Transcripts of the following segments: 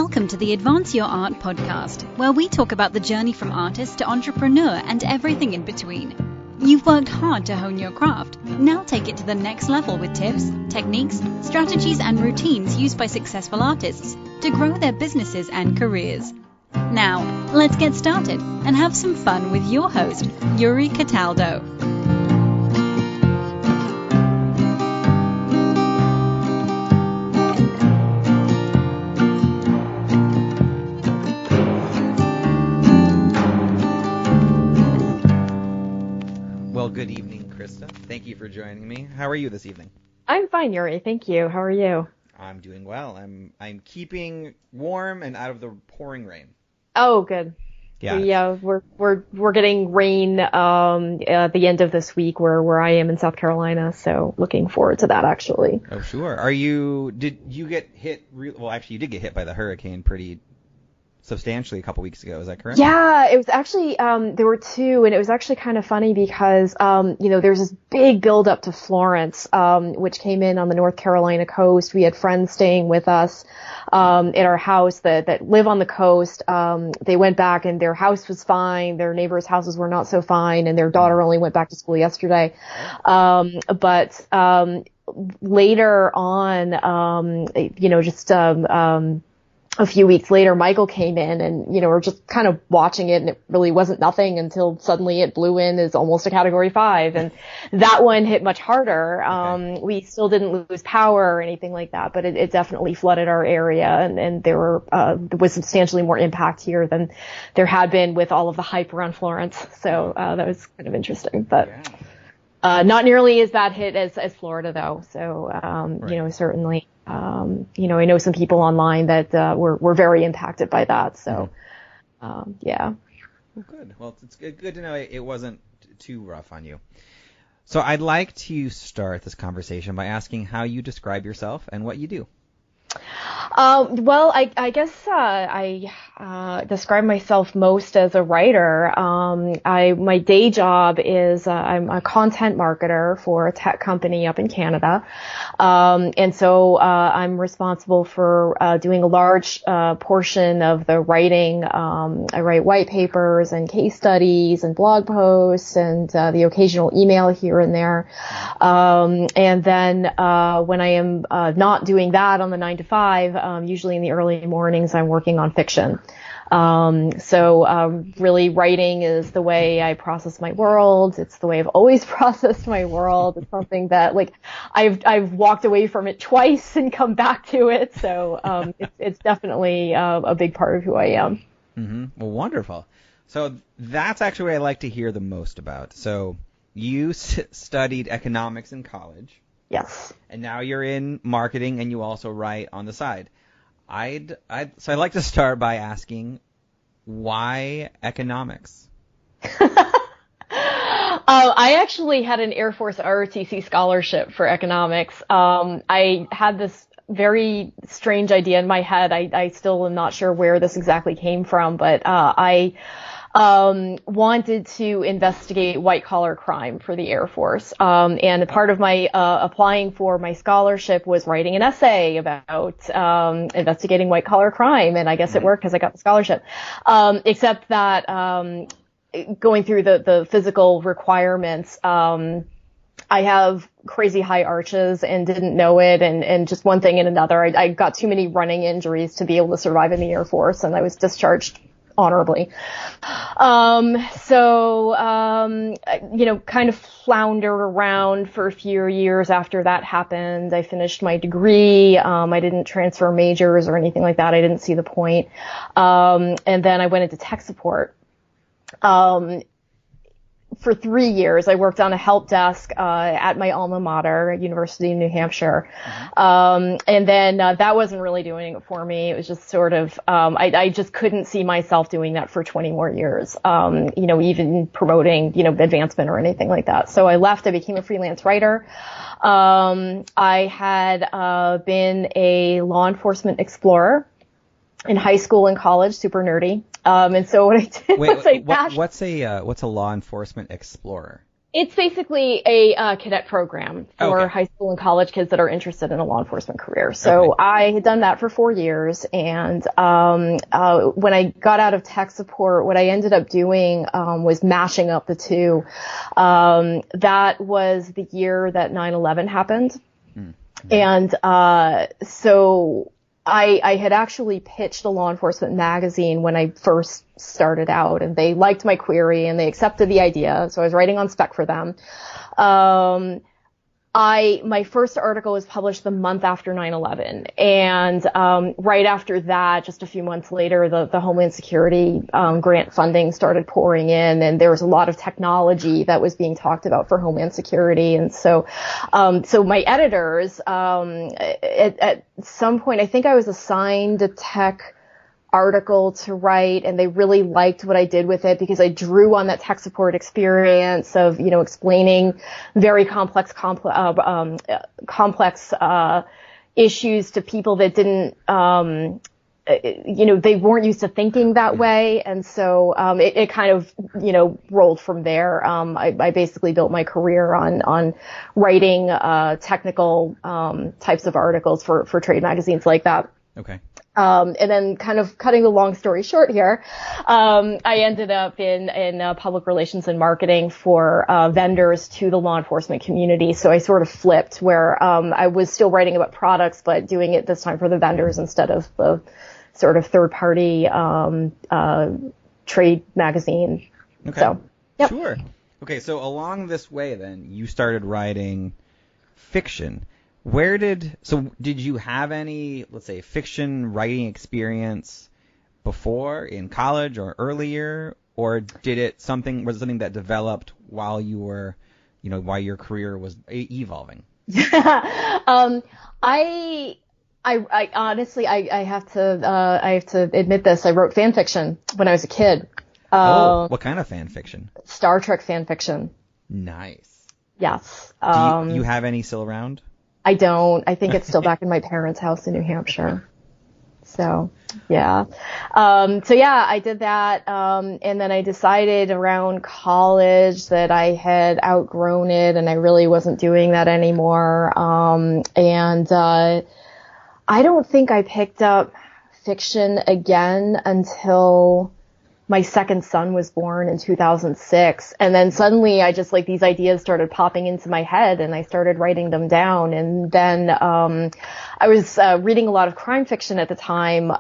Welcome to the Advance Your Art podcast, where we talk about the journey from artist to entrepreneur and everything in between. You've worked hard to hone your craft. Now take it to the next level with tips, techniques, strategies, and routines used by successful artists to grow their businesses and careers. Now, let's get started and have some fun with your host, Yuri Cataldo. Good evening, Christa. Thank you for joining me. How are you this evening? I'm fine, Yuri. Thank you. How are you? I'm doing well. I'm keeping warm and out of the pouring rain. Oh, good. Yeah. We're getting rain at the end of this week where I am in South Carolina, so looking forward to that actually. Oh, sure. Did you get hit? Well, actually, you did get hit by the hurricane pretty substantially a couple weeks ago. Is that correct? Yeah, it was actually, there were two, and it was actually kind of funny because, there's this big buildup to Florence, which came in on the North Carolina coast. We had friends staying with us, at our house that live on the coast. They went back and their house was fine. Their neighbors' houses were not so fine, and their daughter only went back to school yesterday. Later on, a few weeks later, Michael came in and, we're just kind of watching it, and it really wasn't nothing until suddenly it blew in as almost a Category 5. And that one hit much harder. Okay. We still didn't lose power or anything like that, but it definitely flooded our area, and there was substantially more impact here than there had been with all of the hype around Florence. So, that was kind of interesting, but, not nearly as bad hit as Florida though. So, right. Certainly. I know some people online that were very impacted by that. So, yeah. Well, good. Well, it's good to know it wasn't too rough on you. So I'd like to start this conversation by asking how you describe yourself and what you do. Well, I guess I describe myself most as a writer. My day job is I'm a content marketer for a tech company up in Canada, and so I'm responsible for doing a large portion of the writing. I write white papers and case studies and blog posts and the occasional email here and there. And then when I am not doing that on the 9 to 5, usually in the early mornings, I'm working on fiction. Really writing is the way I process my world. It's the way I've always processed my world. It's something that I've walked away from it twice and come back to it. So, it's definitely a big part of who I am. Mm-hmm. Well, wonderful. So that's actually what I like to hear the most about. So you studied economics in college. Yes. And now you're in marketing, and you also write on the side. I'd like to start by asking, why economics? I actually had an Air Force ROTC scholarship for economics. I had this very strange idea in my head. I still am not sure where this exactly came from, but I wanted to investigate white-collar crime for the Air Force. And part of my applying for my scholarship was writing an essay about investigating white-collar crime, and I guess it worked because I got the scholarship. Except that going through the physical requirements, I have crazy high arches and didn't know it, and just one thing and another. I got too many running injuries to be able to survive in the Air Force, and I was discharged honorably. Kind of floundered around for a few years after that happened. I finished my degree. I didn't transfer majors or anything like that. I didn't see the point. And then I went into tech support. For 3 years, I worked on a help desk at my alma mater, University of New Hampshire. And then that wasn't really doing it for me. It was just sort of, I just couldn't see myself doing that for 20 more years, even promoting, advancement or anything like that. So I left. I became a freelance writer. I had been a law enforcement explorer in high school and college, super nerdy. And so what I did was what's a law enforcement explorer? It's basically a cadet program for Okay. high school and college kids that are interested in a law enforcement career. So I had done that for 4 years, and when I got out of tech support, what I ended up doing was mashing up the two. That was the year that 9/11 happened, and so I had actually pitched a law enforcement magazine when I first started out, and they liked my query and they accepted the idea. So I was writing on spec for them. My first article was published the month after 9/11, and right after that, just a few months later, the Homeland Security grant funding started pouring in, and there was a lot of technology that was being talked about for Homeland Security. And so my editors, at some point, I think I was assigned a tech article to write, and they really liked what I did with it because I drew on that tech support experience of, explaining very complex issues to people that didn't, they weren't used to thinking that way. And so, it kind of, rolled from there. I basically built my career on writing, technical, types of articles for trade magazines like that. Okay. And then kind of cutting the long story short here, I ended up in public relations and marketing for vendors to the law enforcement community. So I sort of flipped where I was still writing about products, but doing it this time for the vendors instead of the sort of third party trade magazine. Okay. So, yep. Sure. Okay, so along this way then, you started writing fiction. Did you have any, let's say, fiction writing experience before in college or earlier, or was it something that developed while you were, while your career was evolving? I honestly, I have to admit this. I wrote fan fiction when I was a kid. What kind of fan fiction? Star Trek fan fiction. Nice. Yes. Do you have any still around? I don't. I think it's still back in my parents' house in New Hampshire. So, yeah. I did that. And then I decided around college that I had outgrown it and I really wasn't doing that anymore. I don't think I picked up fiction again until my second son was born in 2006. And then suddenly these ideas started popping into my head and I started writing them down. And then, I was, reading a lot of crime fiction at the time.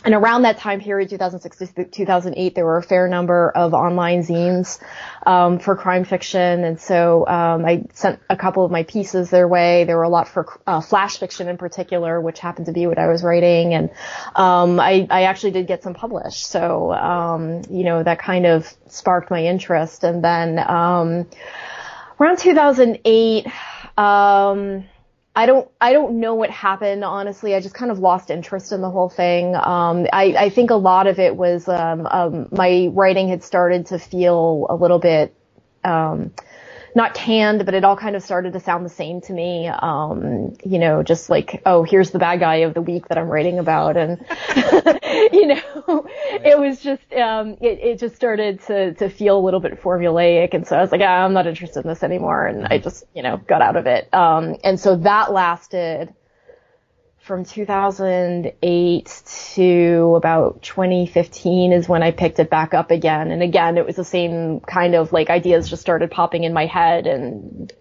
And around that time period, 2006 to 2008, there were a fair number of online zines, for crime fiction. And so, I sent a couple of my pieces their way. There were a lot for, flash fiction in particular, which happened to be what I was writing. And, I actually did get some published. So, that kind of sparked my interest. And then, around 2008, I don't know what happened, honestly. I just kind of lost interest in the whole thing. I think a lot of it was, my writing had started to feel a little bit, not canned, but it all kind of started to sound the same to me. Just like, oh, here's the bad guy of the week that I'm writing about. And, it was just, it just started to feel a little bit formulaic. And so I was like, I'm not interested in this anymore. And I just, got out of it. And so that lasted from 2008 to about 2015 is when I picked it back up again. And again, it was the same kind of ideas just started popping in my head and,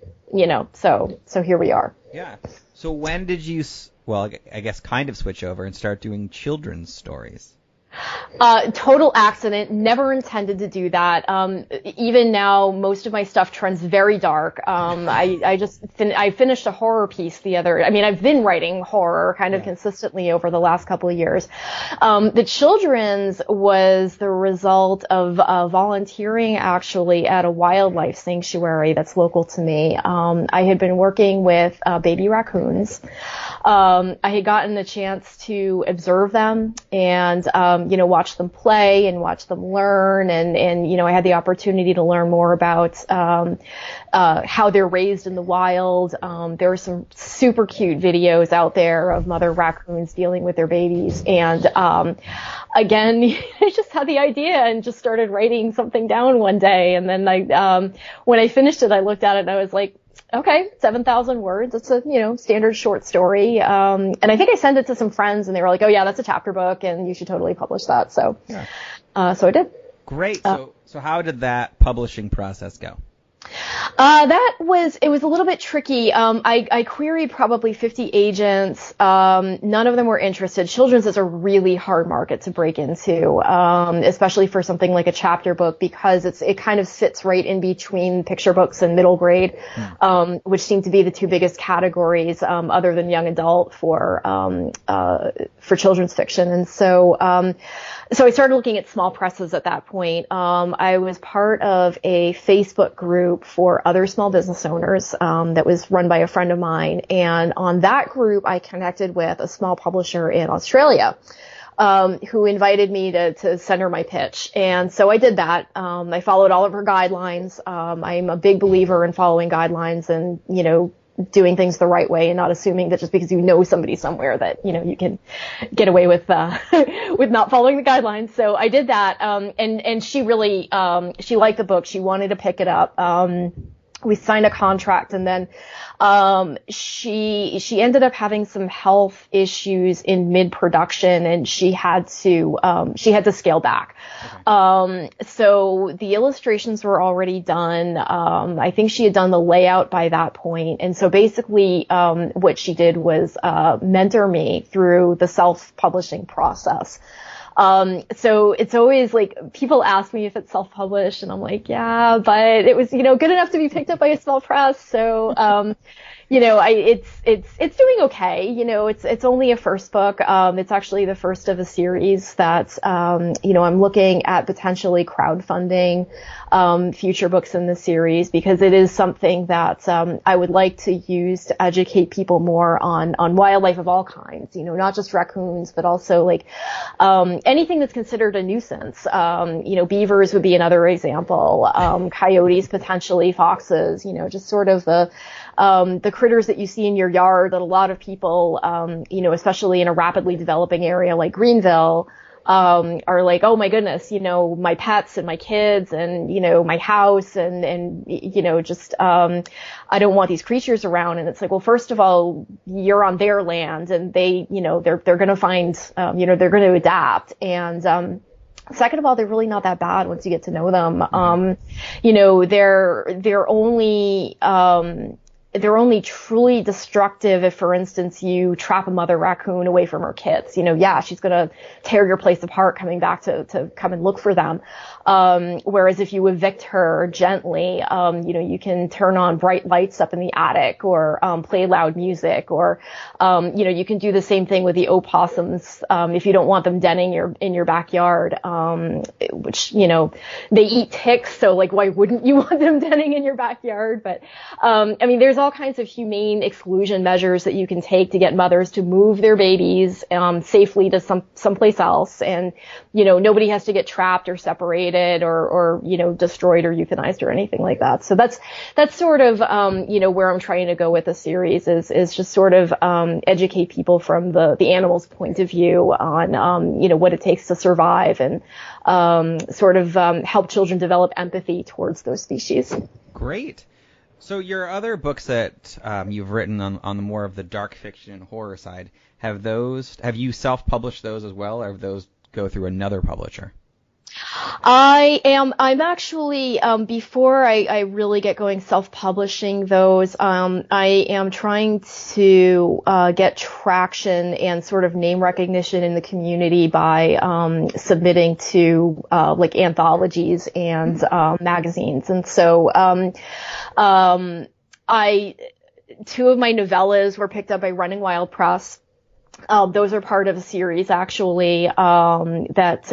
so here we are. Yeah. So when did you, I guess kind of switch over and start doing children's stories? Total accident. Never intended to do that. Even now, most of my stuff trends very dark. I finished a horror piece I've been writing horror kind of consistently over the last couple of years. The children's was the result of, volunteering actually at a wildlife sanctuary that's local to me. I had been working with, baby raccoons. I had gotten a chance to observe them and, watch them play and watch them learn. And I had the opportunity to learn more about, how they're raised in the wild. There are some super cute videos out there of mother raccoons dealing with their babies. And, again, I just had the idea and just started writing something down one day. And then when I finished it, I looked at it and I was like, okay, 7,000 words. It's a, standard short story. And I think I sent it to some friends and they were like, oh yeah, that's a chapter book and you should totally publish that. So, so I did. Great. So how did that publishing process go? It was a little bit tricky. I queried probably 50 agents. None of them were interested. Children's is a really hard market to break into, especially for something like a chapter book, because it kind of sits right in between picture books and middle grade, which seem to be the two biggest categories, other than young adult for children's fiction. And so I started looking at small presses at that point. I was part of a Facebook group for other small business owners that was run by a friend of mine. And on that group, I connected with a small publisher in Australia who invited me to send her my pitch. And so I did that. I followed all of her guidelines. I'm a big believer in following guidelines and, doing things the right way and not assuming that just because you know somebody somewhere that, you can get away with with not following the guidelines. So I did that. And she really, she liked the book. She wanted to pick it up. We signed a contract and then, she ended up having some health issues in mid-production and she had to scale back. Okay. So the illustrations were already done. I think she had done the layout by that point. And so basically, what she did was, mentor me through the self-publishing process. So it's always like people ask me if it's self-published and I'm like, yeah, but it was, good enough to be picked up by a small press. So, it's doing okay. It's only a first book. It's actually the first of a series that, I'm looking at potentially crowdfunding, future books in the series because it is something that, I would like to use to educate people more on wildlife of all kinds, not just raccoons, but also like, anything that's considered a nuisance. Beavers would be another example, coyotes, potentially foxes, just sort of the critters that you see in your yard that a lot of people, especially in a rapidly developing area like Greenville, are like, oh my goodness, my pets and my kids and, my house and, just, I don't want these creatures around. And it's like, well, first of all, you're on their land and they, they're going to find, they're going to adapt. And, second of all, they're really not that bad once you get to know them. They're only truly destructive if, for instance, you trap a mother raccoon away from her kids. She's going to tear your place apart coming back to come and look for them. Whereas if you evict her gently, you can turn on bright lights up in the attic or, play loud music or, you can do the same thing with the opossums, if you don't want them denning in your backyard, which, they eat ticks. So like, why wouldn't you want them denning in your backyard? But, there's all kinds of humane exclusion measures that you can take to get mothers to move their babies, safely to someplace else. And, nobody has to get trapped or separated or destroyed or euthanized or anything like that. So that's sort of, where I'm trying to go with the series is just sort of, educate people from the animal's point of view on, what it takes to survive and, sort of, help children develop empathy towards those species. Great. So your other books that you've written on the more of the dark fiction and horror side, have you self-published those as well, or have those go through another publisher? I'm actually, before I really get going self-publishing those, I am trying to, get traction and sort of name recognition in the community by, submitting to, like anthologies and, magazines. And so, two of my novellas were picked up by Running Wild Press. Those are part of a series, actually, it's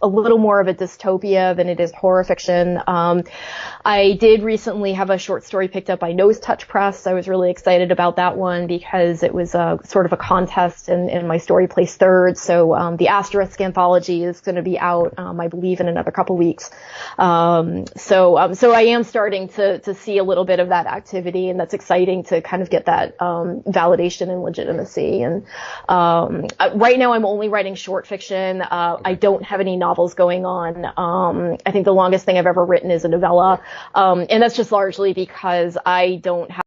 a little more of a dystopia than it is horror fiction. I did recently have a short story picked up by Nose Touch Press. I was really excited about that one because it was sort of a contest, and my story placed third. So the Asterisk anthology is going to be out, I believe, in another couple weeks. So I am starting to see a little bit of that activity, and that's exciting to kind of get that validation and legitimacy. And right now I'm only writing short fiction. I don't have any novels going on. I think the longest thing I've ever written is a novella. And that's just largely because I don't have